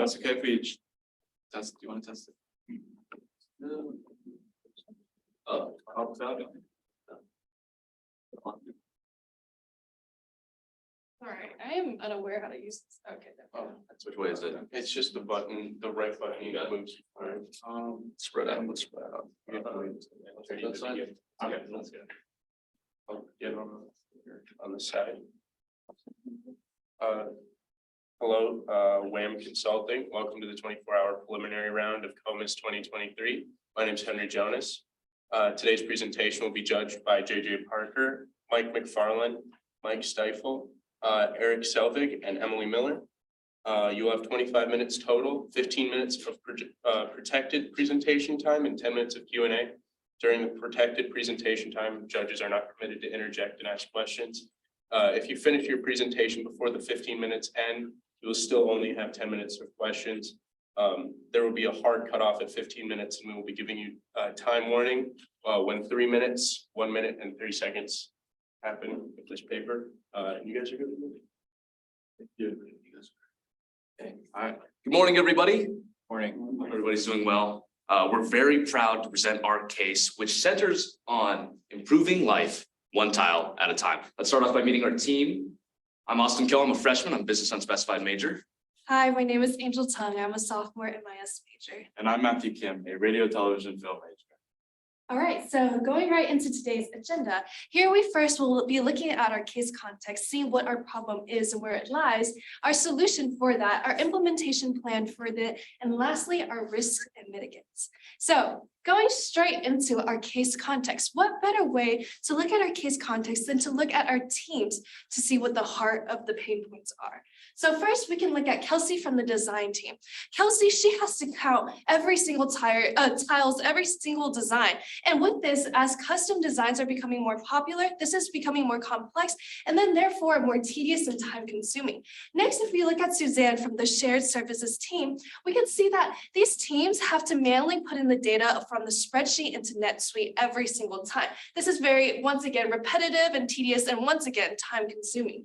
That's okay if we test. Do you want to test it? Oh, without it. All right, I am unaware how to use this. Okay. Oh, That's which way is it? It's just the button, the right button you got moves. Spread out. Let's spread out. That's fine. Okay, that's good. Oh, yeah, on the side. Hello, WAM Consulting. Welcome to the 24-hour preliminary round of CoMIS 2023. My name is Henry Jonas. Today's presentation will be judged by JJ Parker, Mike McFarland, Mike Stifel, Eric Selvig, and Emily Miller. You'll have 25 minutes total, 15 minutes of protected presentation time and 10 minutes of Q&A. During the protected presentation time, judges are not permitted to interject and ask questions. If you finish your presentation before the 15 minutes end, you will still only have 10 minutes of questions. There will be a hard cutoff at 15 minutes, and we will be giving you a time warning when 3 minutes, 1 minute, and 30 seconds happen with this paper. You guys are good. Thank you. Okay. All right. Good morning, everybody. Morning. Everybody's doing well. We're very proud to present our case, which centers on improving life one tile at a time. Let's start off by meeting our team. I'm Austin Kill. I'm a freshman. I'm a business unspecified major. Hi, my name is Angel Tung. I'm a sophomore MIS major. And I'm Matthew Kim, a radio, television, film major. All right, so going right into today's agenda, here we first will be looking at our case context, see what our problem is and where it lies, our solution for that, our implementation plan for that, and lastly, our risks and mitigants. So going straight into our case context, what better way to look at our case context than to look at our teams to see what the heart of the pain points are. So first we can look at Kelsey from the design team. Kelsey, she has to count every single tiles, every single design. And with this, as custom designs are becoming more popular, this is becoming more complex and then therefore more tedious and time consuming. Next, if we look at Suzanne from the shared services team, we can see that these teams have to manually put in the data from the spreadsheet into NetSuite every single time. This is very, once again, repetitive and tedious and once again, time consuming.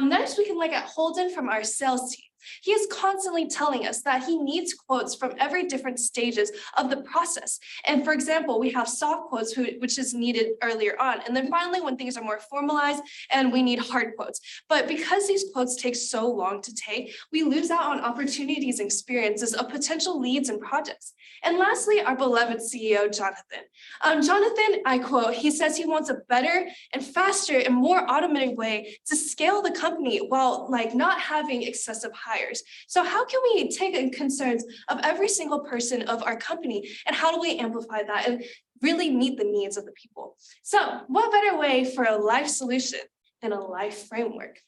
Next, we can look at Holden from our sales team. He is constantly telling us that he needs quotes from every different stages of the process. And for example, we have soft quotes, which is needed earlier on. And then finally, when things are more formalized and we need hard quotes. But because these quotes take so long to take, we lose out on opportunities and experiences of potential leads and projects. And lastly, our beloved CEO, Jonathan. Jonathan, I quote, he says he wants a better and faster and more automated way to scale the company while not having excessive hires. So how can we take in concerns of every single person of our company and how do we amplify that and really meet the needs of the people? So what better way for a life solution than a life framework?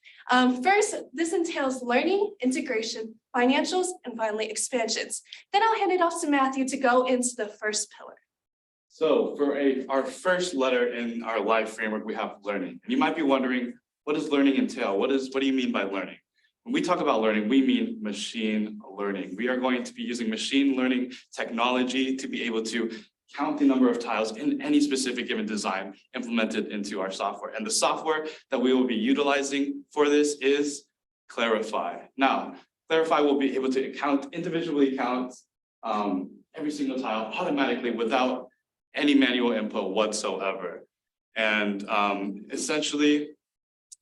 First, this entails learning, integration, financials, and finally expansions. Then I'll hand it off to Matthew to go into the first pillar. So for our first letter in our life framework, we have learning. And you might be wondering, what does learning entail? What do you mean by learning? When we talk about learning, we mean machine learning. We are going to be using machine learning technology to be able to count the number of tiles in any specific given design implemented into our software. And the software that we will be utilizing for this is Clarify. Now, Clarify will be able to individually count every single tile automatically without any manual input whatsoever. And essentially,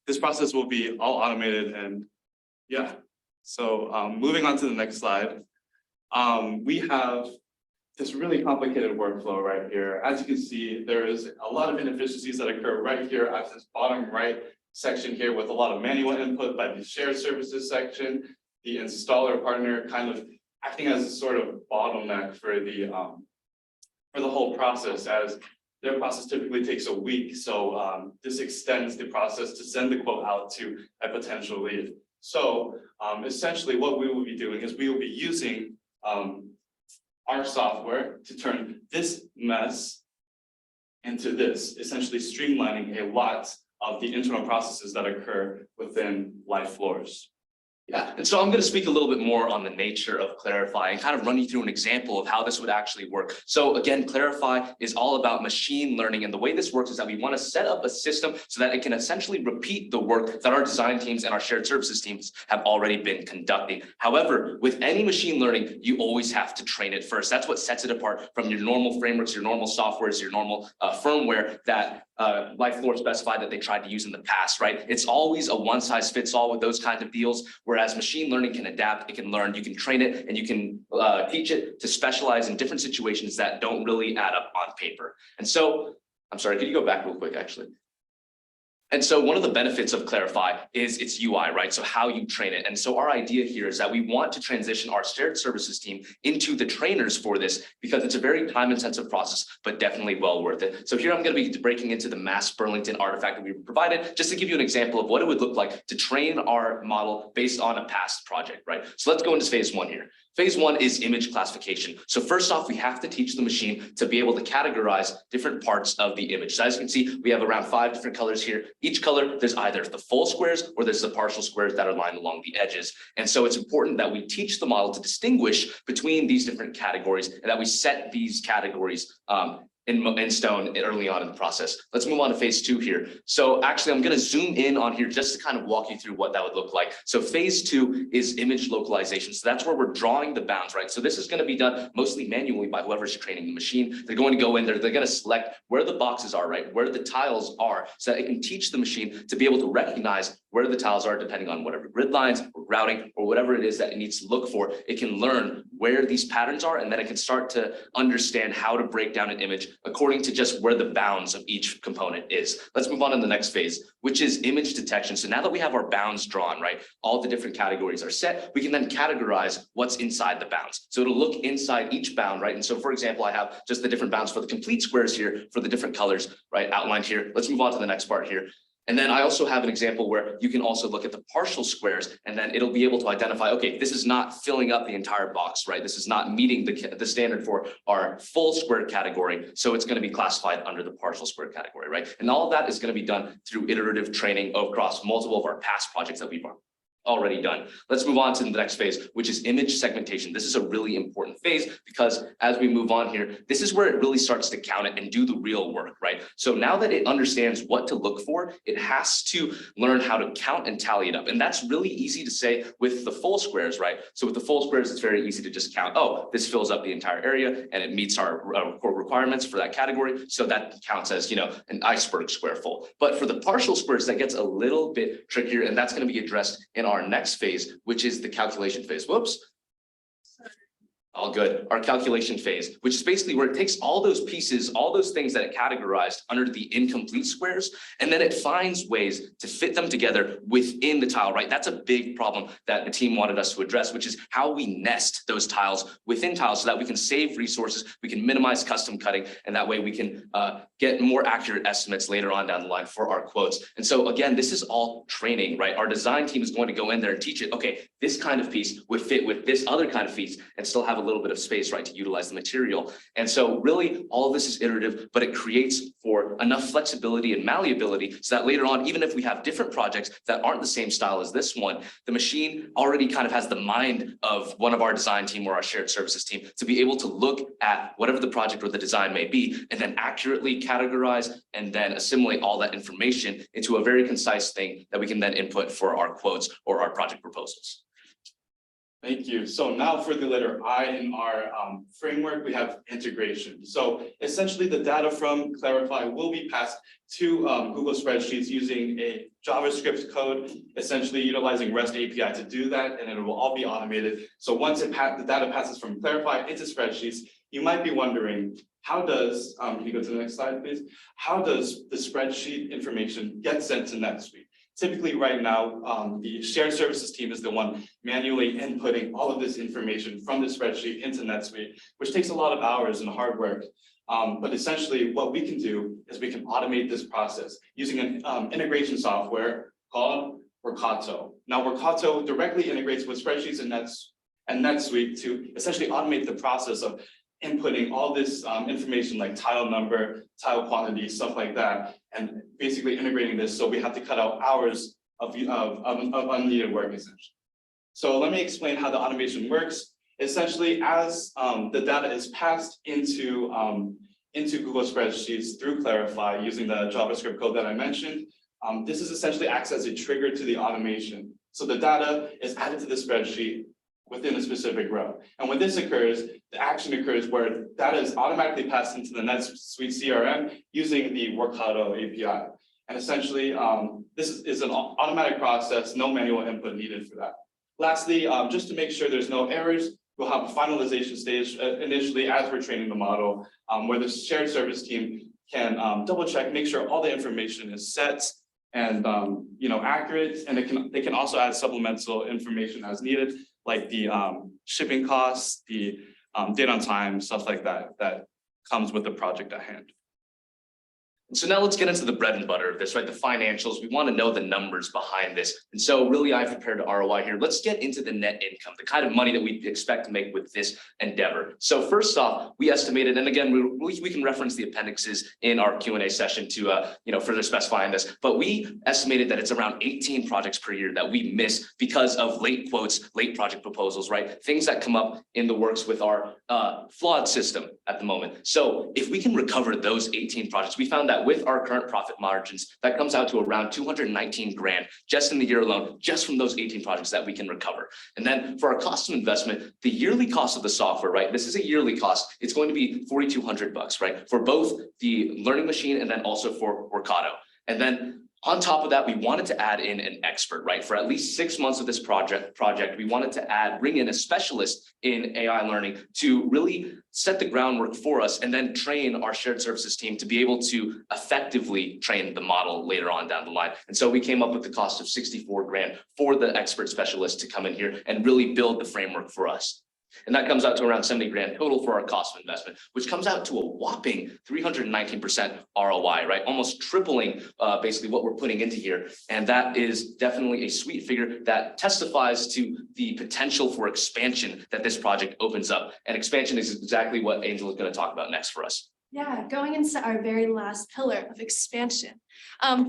this process will be all automated and yeah. So moving on to the next slide, we have this really complicated workflow right here. As you can see, there is a lot of inefficiencies that occur right here at this bottom right section here with a lot of manual input by the shared services section, the installer partner kind of acting as a sort of bottleneck for the whole process, as their process typically takes a week. So this extends the process to send the quote out to a potential lead. So essentially what we will be doing is we will be using our software to turn this mess into this, essentially streamlining a lot of the internal processes that occur within live floors. Yeah, and so I'm going to speak a little bit more on the nature of Clarify and kind of run you through an example of how this would actually work. So again, Clarify is all about machine learning. And the way this works is that we want to set up a system so that it can essentially repeat the work that our design teams and our shared services teams have already been conducting. However, with any machine learning, you always have to train it first. That's what sets it apart from your normal frameworks, your normal softwares, your normal firmware that LifeLore specified that they tried to use in the past, right? It's always a one size fits all with those kinds of deals, whereas machine learning can adapt, it can learn, you can train it, and you can teach it to specialize in different situations that don't really add up on paper. And so, I'm sorry, could you go back real quick, actually? And so one of the benefits of Clarify is its UI, right? So how you train it. And so our idea here is that we want to transition our shared services team into the trainers for this because it's a very time-intensive process, but definitely well worth it. So here I'm going to be breaking into the Mass Burlington artifact that we provided, just to give you an example of what it would look like to train our model based on a past project, right? So let's go into phase one here. Phase one is image classification. So first off, we have to teach the machine to be able to categorize different parts of the image. So as you can see, we have around 5 different colors here. Each color, there's either the full squares or there's the partial squares that are lined along the edges. And so it's important that we teach the model to distinguish between these different categories and that we set these categories in stone early on in the process. Let's move on to phase two here. So actually, I'm going to zoom in on here just to kind of walk you through what that would look like. So phase two is image localization. So that's where we're drawing the bounds, right? So this is going to be done mostly manually by whoever's training the machine. They're going to go in there, they're going to select where the boxes are, right? Where the tiles are, so that it can teach the machine to be able to recognize where the tiles are depending on whatever grid lines or routing or whatever it is that it needs to look for. It can learn where these patterns are, and then it can start to understand how to break down an image according to just where the bounds of each component is. Let's move on to the next phase, which is image detection. So now that we have our bounds drawn, right, all the different categories are set, we can then categorize what's inside the bounds. So it'll look inside each bound, right? And so for example, I have just the different bounds for the complete squares here for the different colors, right, outlined here. Let's move on to the next part here. And then I also have an example where you can also look at the partial squares, and then it'll be able to identify, okay, this is not filling up the entire box, right? This is not meeting the standard for our full square category. So it's going to be classified under the partial square category, right? And all of that is going to be done through iterative training across multiple of our past projects that we've already done. Let's move on to the next phase, which is image segmentation. This is a really important phase because as we move on here, this is where it really starts to count it and do the real work, right? So now that it understands what to look for, it has to learn how to count and tally it up. And that's really easy to say with the full squares, right? So with the full squares, it's very easy to just count, oh, this fills up the entire area and it meets our core requirements for that category. So that counts as, you know, an iceberg square full. But for the partial squares, that gets a little bit trickier, and that's going to be addressed in our next phase, which is the calculation phase. Whoops. All good. Our calculation phase, which is basically where it takes all those pieces, all those things that it categorized under the incomplete squares, and then it finds ways to fit them together within the tile, right? That's a big problem that the team wanted us to address, which is how we nest those tiles within tiles so that we can save resources, we can minimize custom cutting, and that way we can get more accurate estimates later on down the line for our quotes. And so again, this is all training, right? Our design team is going to go in there and teach it, okay, this kind of piece would fit with this other kind of piece and still have a little bit of space, right, to utilize the material. And so really all of this is iterative, but it creates for enough flexibility and malleability so that later on, even if we have different projects that aren't the same style as this one, the machine already kind of has the mind of one of our design team or our shared services team to be able to look at whatever the project or the design may be, and then accurately categorize and then assimilate all that information into a very concise thing that we can then input for our quotes or our project proposals. Thank you. So now for the letter I in our framework, we have integration. So essentially the data from Clarify will be passed to Google Spreadsheets using a JavaScript code, essentially utilizing REST API to do that, and it will all be automated. So once the data passes from Clarify into Spreadsheets, you might be wondering, how does, can you go to the next slide, please? How does the spreadsheet information get sent to NetSuite? Typically right now, the shared services team is the one manually inputting all of this information from the spreadsheet into NetSuite, which takes a lot of hours and hard work. But essentially what we can do is we can automate this process using an integration software called Workato. Now Workato directly integrates with spreadsheets and NetSuite to essentially automate the process of inputting all this information like tile number, tile quantity, stuff like that, and basically integrating this so we have to cut out hours of unneeded work essentially. So let me explain how the automation works. Essentially, as the data is passed into Google Spreadsheets through Clarify using the JavaScript code that I mentioned, this is essentially acts as a trigger to the automation. So the data is added to the spreadsheet within a specific row. And when this occurs, the action occurs where data is automatically passed into the NetSuite CRM using the Workato API. And essentially, this is an automatic process, no manual input needed for that. Lastly, just to make sure there's no errors, we'll have a finalization stage initially as we're training the model, where the shared service team can double check, make sure all the information is set and accurate, and they can also add supplemental information as needed, like the shipping costs, the date on time, stuff like that comes with the project at hand. And so now let's get into the bread and butter of this, right? The financials. We want to know the numbers behind this. And so really I've prepared ROI here. Let's get into the net income, the kind of money that we expect to make with this endeavor. So first off, we estimated, and again, we can reference the appendixes in our Q&A session to further specifying this, but we estimated that it's around 18 projects per year that we miss because of late quotes, late project proposals, right? Things that come up in the works with our flawed system at the moment. So if we can recover those 18 projects, we found that with our current profit margins, that comes out to around 219 grand just in the year alone, just from those 18 projects that we can recover. And then for our cost of investment, the yearly cost of the software, right? This is a yearly cost. It's going to be $4,200, right? For both the learning machine and then also for Workato. And then on top of that, we wanted to add in an expert, right? For at least 6 months of this project, we wanted to bring in a specialist in AI learning to really set the groundwork for us and then train our shared services team to be able to effectively train the model later on down the line. And so we came up with the cost of 64 grand for the expert specialist to come in here and really build the framework for us. And that comes out to around 70 grand total for our cost of investment, which comes out to a whopping 319% ROI, right? Almost tripling basically what we're putting into here. And that is definitely a sweet figure that testifies to the potential for expansion that this project opens up. And expansion is exactly what Angel is going to talk about next for us. Yeah, going into our very last pillar of expansion.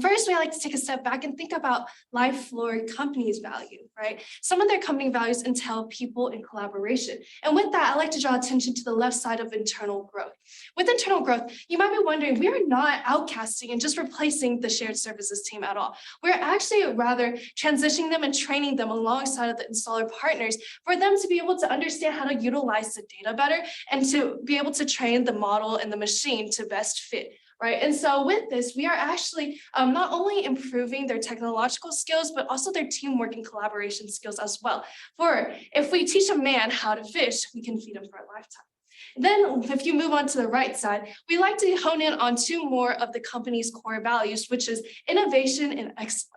First, we like to take a step back and think about LiveFloor company's value, right? Some of their company values entail people and collaboration. And with that, I like to draw attention to the left side of internal growth. With internal growth, you might be wondering, we are not outcasting and just replacing the shared services team at all. We're actually rather transitioning them and training them alongside of the installer partners for them to be able to understand how to utilize the data better and to be able to train the model and the machine to best fit. Right. And so with this, we are actually not only improving their technological skills, but also their teamwork and collaboration skills as well. For if we teach a man how to fish, we can feed him for a lifetime. Then if you move on to the right side, we like to hone in on two more of the company's core values, which is innovation and excellence.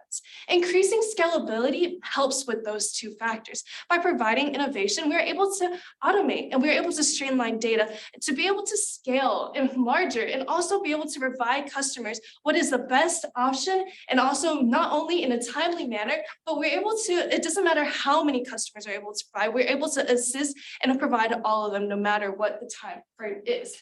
Increasing scalability helps with those two factors. By providing innovation, we're able to automate and we're able to streamline data to be able to scale and larger and also be able to provide customers what is the best option, and also not only in a timely manner, but we're able to, it doesn't matter how many customers are able to provide, we're able to assist and provide all of them no matter what the time frame is.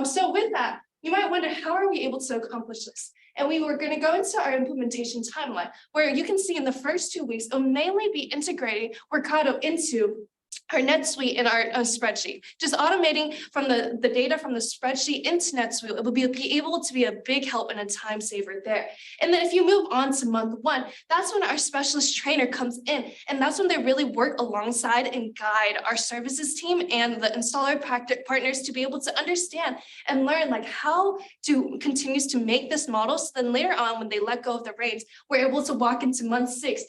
So with that, you might wonder, how are we able to accomplish this? And we were going to go into our implementation timeline, where you can see in the first 2 weeks, it'll mainly be integrating Workato into our NetSuite in our spreadsheet, just automating from the data from the spreadsheet into NetSuite. It will be able to be a big help and a time saver there. And then if you move on to month 1, that's when our specialist trainer comes in, and that's when they really work alongside and guide our services team and the installer partners to be able to understand and learn like how to continues to make this model. So then later on, when they let go of the reins, we're able to walk into month 6,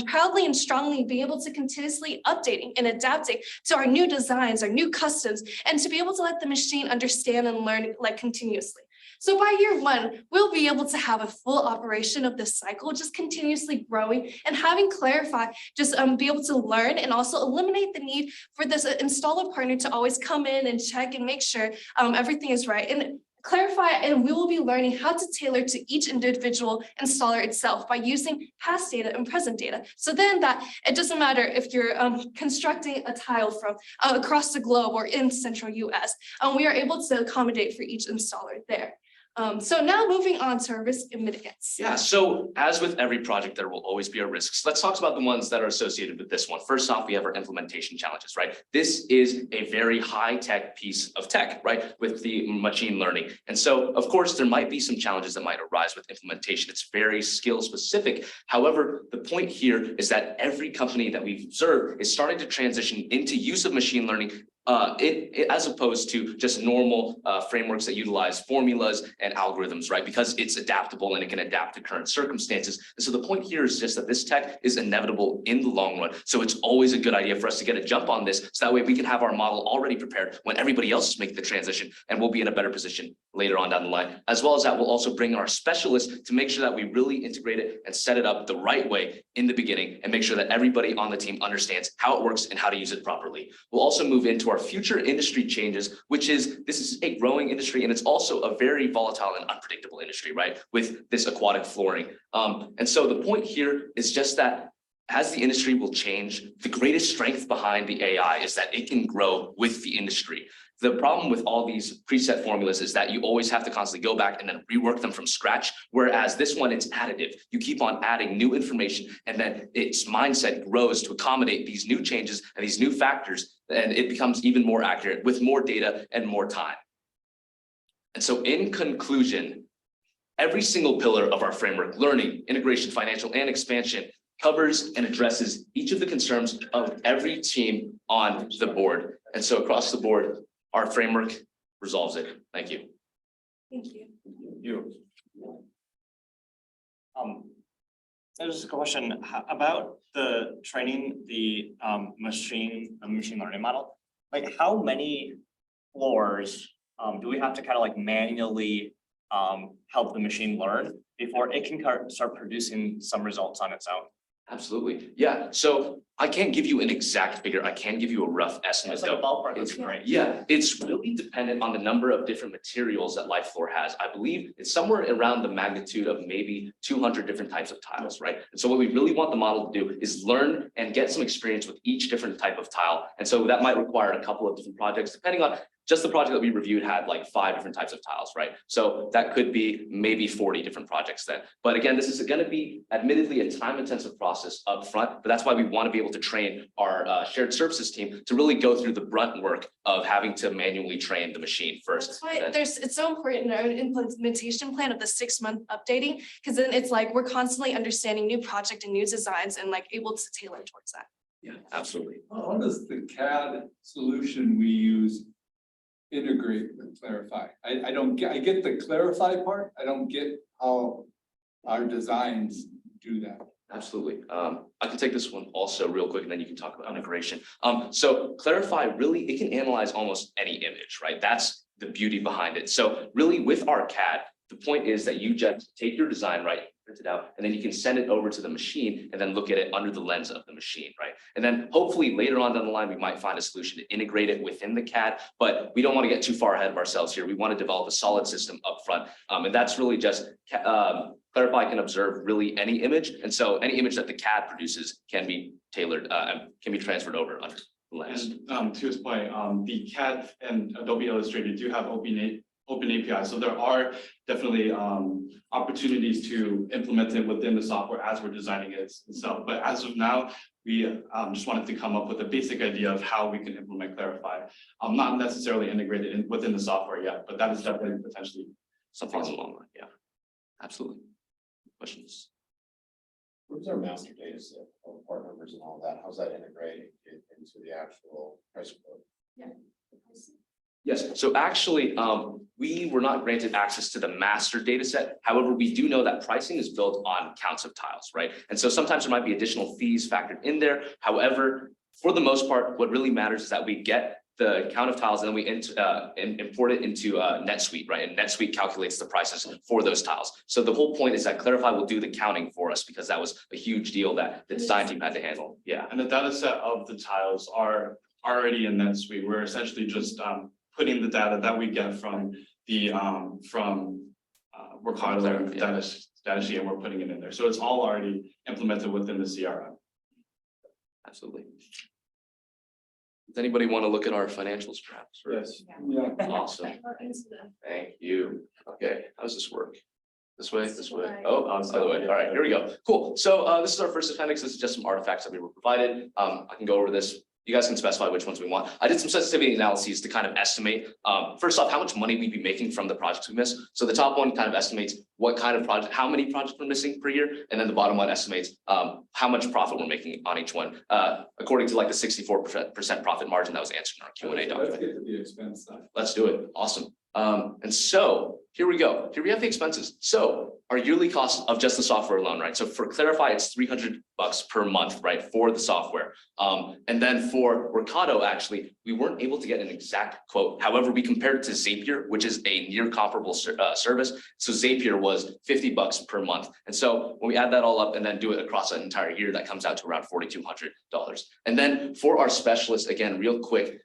proudly and strongly be able to continuously updating and adapting to our new designs, our new customs, and to be able to let the machine understand and learn like continuously. So by year 1, we'll be able to have a full operation of this cycle, just continuously growing and having Clarify just be able to learn and also eliminate the need for this installer partner to always come in and check and make sure everything is right. And Clarify, and we will be learning how to tailor to each individual installer itself by using past data and present data. So then that it doesn't matter if you're constructing a tile from across the globe or in central US, we are able to accommodate for each installer there. So now moving on to our risk mitigants. Yeah, so as with every project, there will always be our risks. Let's talk about the ones that are associated with this one. First off, we have our implementation challenges, right? This is a very high-tech piece of tech, right? With the machine learning. And so, of course, there might be some challenges that might arise with implementation. It's very skill specific. However, the point here is that every company that we've observed is starting to transition into use of machine learning as opposed to just normal frameworks that utilize formulas and algorithms, right? Because it's adaptable and it can adapt to current circumstances. And so the point here is just that this tech is inevitable in the long run. So it's always a good idea for us to get a jump on this. So that way we can have our model already prepared when everybody else is making the transition, and we'll be in a better position later on down the line. As well as that, we'll also bring in our specialists to make sure that we really integrate it and set it up the right way in the beginning and make sure that everybody on the team understands how it works and how to use it properly. We'll also move into our future industry changes, which is, this is a growing industry and it's also a very volatile and unpredictable industry, right? With this aquatic flooring. And so the point here is just that as the industry will change, the greatest strength behind the AI is that it can grow with the industry. The problem with all these preset formulas is that you always have to constantly go back and then rework them from scratch. Whereas this one, it's additive. You keep on adding new information and then its mindset grows to accommodate these new changes and these new factors. And it becomes even more accurate with more data and more time. And so in conclusion, every single pillar of our framework, learning, integration, financial, and expansion, covers and addresses each of the concerns of every team on the board. And so across the board, our framework resolves it. Thank you. Thank you. There's just a question about the training the machine learning model. Like, how many floors do we have to kind of like manually help the machine learn before it can start producing some results on its own? Absolutely. Yeah. So I can't give you an exact figure. I can give you a rough estimate. It's like a though. ballpark. It's It's great. Yeah, it's really dependent on the number of different materials that LifeFloor has. I believe it's somewhere around the magnitude of maybe 200 different types of tiles, right? And so what we really want the model to do is learn and get some experience with each different type of tile. And so that might require a couple of different projects, depending on just the project that we reviewed had like 5 different types of tiles, right? So that could be maybe 40 different projects then. But again, this is going to be admittedly a time-intensive process up front, but that's why we want to be able to train our shared services team to really go through the brunt work of having to manually train the machine first. That's why it's so important in our implementation plan of the 6-month updating, because then it's like we're constantly understanding new project and new designs and like able to tailor towards that. Yeah, absolutely. How does the CAD solution we use integrate with Clarify? I don't get, I get the Clarify part. I don't get how our designs do that. Absolutely. I can take this one also real quick and then you can talk about integration. So Clarify really, it can analyze almost any image, right? That's the beauty behind it. So really with our CAD, the point is that you just take your design, right? Print it out, and then you can send it over to the machine and then look at it under the lens of the machine, right? And then hopefully later on down the line, we might find a solution to integrate it within the CAD, but we don't want to get too far ahead of ourselves here. We want to develop a solid system up front. And that's really just Clarify can observe really any image. And so any image that the CAD produces can be tailored, can be transferred over under the lens. And to his point, the CAD and Adobe Illustrator do have open API. So there are definitely opportunities to implement it within the software as we're designing it itself. But as of now, we just wanted to come up with a basic idea of how we can implement Clarify. Not necessarily integrated within the software yet, but that is definitely potentially Something in the long run, yeah, absolutely. Questions? Where's our master data set of part numbers and all that? How's that integrating into the actual price quote? Yeah. Yes, so actually, we were not granted access to the master data set. However, we do know that pricing is built on counts of tiles, right? And so sometimes there might be additional fees factored in there. However, for the most part, what really matters is that we get the count of tiles and then we import it into NetSuite, right? And NetSuite calculates the prices for those tiles. So the whole point is that Clarify will do the counting for us because that was a huge deal that the design team had to handle. Yeah. And the data set of the tiles are already in NetSuite. We're essentially just putting the data that we get from the we're calling it data sheet and we're putting it in there. So it's all already implemented within the CRM. Absolutely. Does anybody want to look at our financials perhaps? Yes. Yeah. Awesome, thank you. Okay, how does this work? This way, this way? Slide. Oh, other way. All right, here we go. Cool. So this is our first appendix. This is just some artifacts that we were provided. I can go over this. You guys can specify which ones we want. I did some sensitivity analyses to kind of estimate, first off, how much money we'd be making from the projects we miss. So the top one kind of estimates what kind of project, how many projects we're missing per year. And then the bottom one estimates how much profit we're making on each one, according to like the 64% profit margin that was answered in our Q&A Let's document. get to the expense side. Let's do it. Awesome. And so here we go. Here we have the expenses. So our yearly cost of just the software alone, right? So for Clarify, it's $300 per month, right? For the software. And then for Workato, actually, we weren't able to get an exact quote. However, we compared it to Zapier, which is a near comparable service. So Zapier was $50 per month. And so when we add that all up and then do it across an entire year, that comes out to around $4,200. And then for our specialist, again, real quick,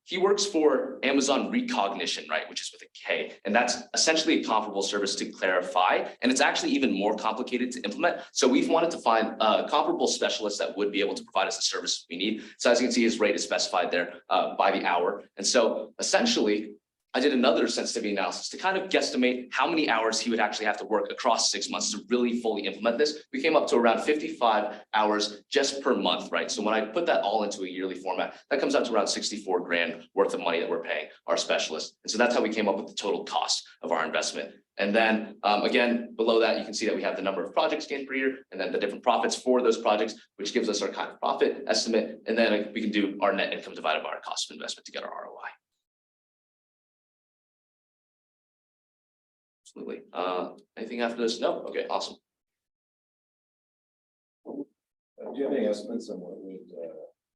he works for Amazon Recognition, right, which is with a K, and that's essentially a comparable service to Clarify, and it's actually even more complicated to implement. So we've wanted to find a comparable specialist that would be able to provide us the service we need. So as you can see, his rate is specified there by the hour, and so essentially, I did another sensitivity analysis to kind of guesstimate how many hours he would actually have to work across 6 months to really fully implement this. We came up to around 55 hours just per month, right? So when I put that all into a yearly format, that comes out to around 64 grand worth of money that we're paying our specialists. And so that's how we came up with the total cost of our investment. And then again, below that, you can see that we have the number of projects gained per year and then the different profits for those projects, which gives us our kind of profit estimate. And then we can do our net income divided by our cost of investment to get our ROI. Absolutely. Anything after this? No? Okay, awesome. Do you have any estimates on what would,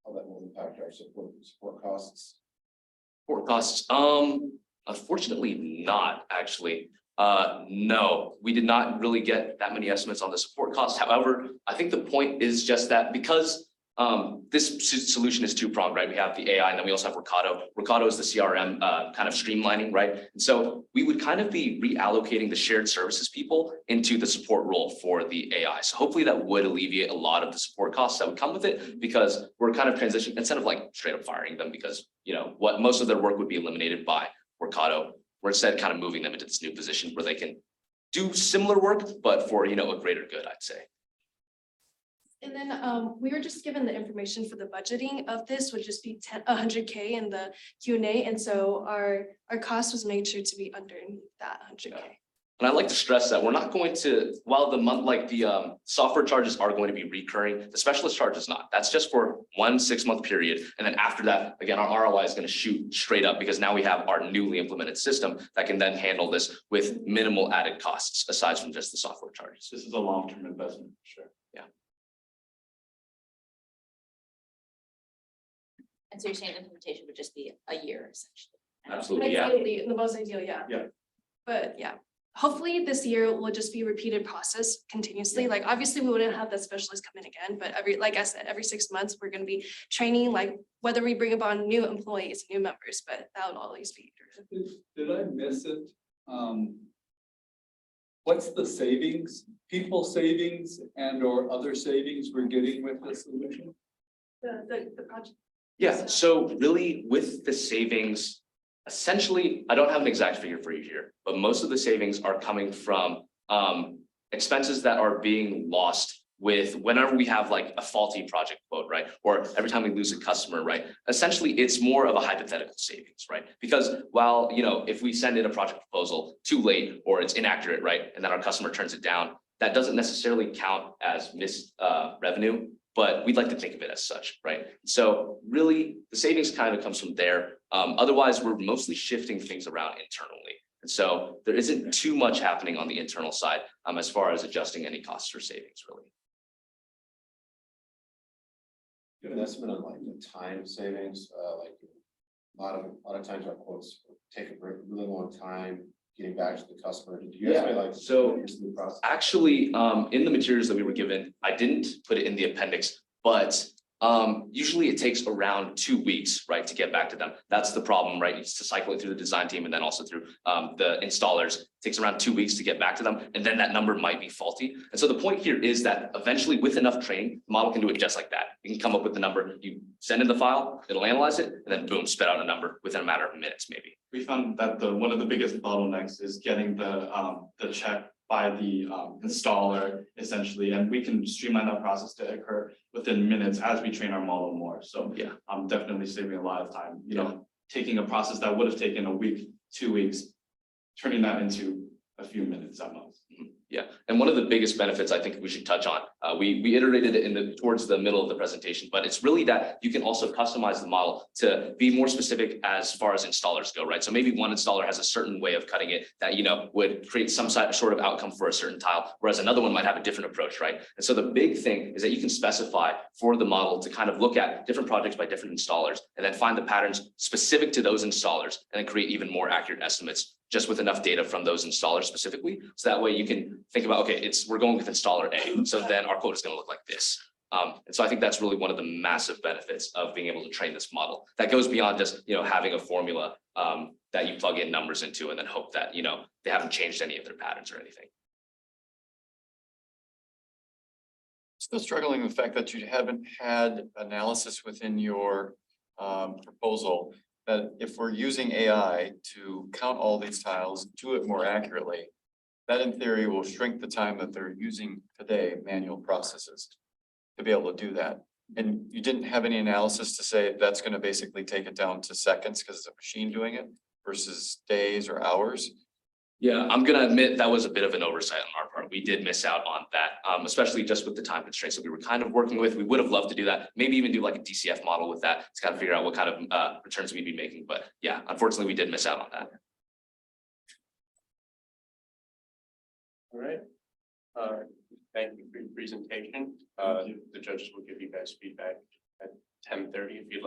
how that will impact our support costs? Support costs, unfortunately not actually. No, we did not really get that many estimates on the support costs. However, I think the point is just that because this solution is two-pronged, right? We have the AI and then we also have Workato. Workato is the CRM kind of streamlining, right? And so we would kind of be reallocating the shared services people into the support role for the AI. So hopefully that would alleviate a lot of the support costs that would come with it because we're kind of transitioning instead of like straight up firing them because, you know, what most of their work would be eliminated by Workato. We're instead kind of moving them into this new position where they can do similar work, but for, you know, a greater good, I'd say. And then we were just given the information for the budgeting of this would just be 100K in the Q&A. And so our cost was made sure to be underneath that 100K. And I like to stress that we're not going to, while the month, like the software charges are going to be recurring, the specialist charge is not. That's just for 1 6-month period. And then after that, again, our ROI is going to shoot straight up because now we have our newly implemented system that can then handle this with minimal added costs aside from just the software charges. This is a long-term investment, for sure. And so you're saying implementation would just be a year essentially? Absolutely, yeah. Ideally, the most ideal, yeah. Yeah. But yeah, hopefully this year will just be a repeated process continuously. Like obviously we wouldn't have that specialist come in again, but like I said, every 6 months, we're gonna be training, like whether we bring upon new employees, new members, but that would always be. Did I miss it? What's the savings, people savings and or other savings we're getting with this solution? The project. Yeah, so really with the savings, essentially, I don't have an exact figure for you here, but most of the savings are coming from expenses that are being lost with whenever we have like a faulty project quote, right? Or every time we lose a customer, right? Essentially, it's more of a hypothetical savings, right? Because while, you know, if we send in a project proposal too late or it's inaccurate, right? And then our customer turns it down, that doesn't necessarily count as missed revenue. But we'd like to think of it as such, right? So really, the savings kind of comes from there. Otherwise, we're mostly shifting things around internally. And so there isn't too much happening on the internal side as far as adjusting any costs or savings, really. Do you have an estimate on like the time savings? Like a lot of times our quotes take a really long time getting back to the customer. Did you guys like so this new process? actually, in the materials that we were given, I didn't put it in the appendix, but Usually it takes around 2 weeks, right, to get back to them. That's the problem, right? It's to cycle it through the design team and then also through the installers. It takes around 2 weeks to get back to them, and then that number might be faulty. And so the point here is that eventually with enough training, the model can do it just like that. You can come up with the number, you send in the file, it'll analyze it, and then boom, spit out a number within a matter of minutes, maybe. We found that one of the biggest bottlenecks is getting the check by the installer essentially, and we can streamline that process to occur within minutes as we train our model more. So Yeah. I'm definitely saving a lot of time, you know, taking a process that would have taken a week, 2 weeks, turning that into a few minutes at most. Yeah, and one of the biggest benefits I think we should touch on, we iterated it towards the middle of the presentation, but it's really that you can also customize the model to be more specific as far as installers go, right? So maybe one installer has a certain way of cutting it that, you know, would create some sort of outcome for a certain tile, whereas another one might have a different approach, right? And so the big thing is that you can specify for the model to kind of look at different projects by different installers and then find the patterns specific to those installers and then create even more accurate estimates just with enough data from those installers specifically. So that way you can think about, okay, we're going with installer A, so then our quote is gonna look like this. And so I think that's really one of the massive benefits of being able to train this model. That goes beyond just, you know, having a formula that you plug in numbers into and then hope that, you know, they haven't changed any of their patterns or anything. Still struggling with the fact that you haven't had analysis within your proposal. That if we're using AI to count all these tiles, do it more accurately, that in theory will shrink the time that they're using today, manual processes, to be able to do that. And you didn't have any analysis to say that's going to basically take it down to seconds because it's a machine doing it versus days or hours. Yeah, I'm gonna admit that was a bit of an oversight on our part. We did miss out on that, especially just with the time constraints that we were kind of working with. We would have loved to do that, maybe even do like a DCF model with that to kind of figure out what kind of returns we'd be making. But yeah, unfortunately, we did miss out on that. All right. Thank you for your presentation. The judges will give you guys feedback at 10:30 if you'd like.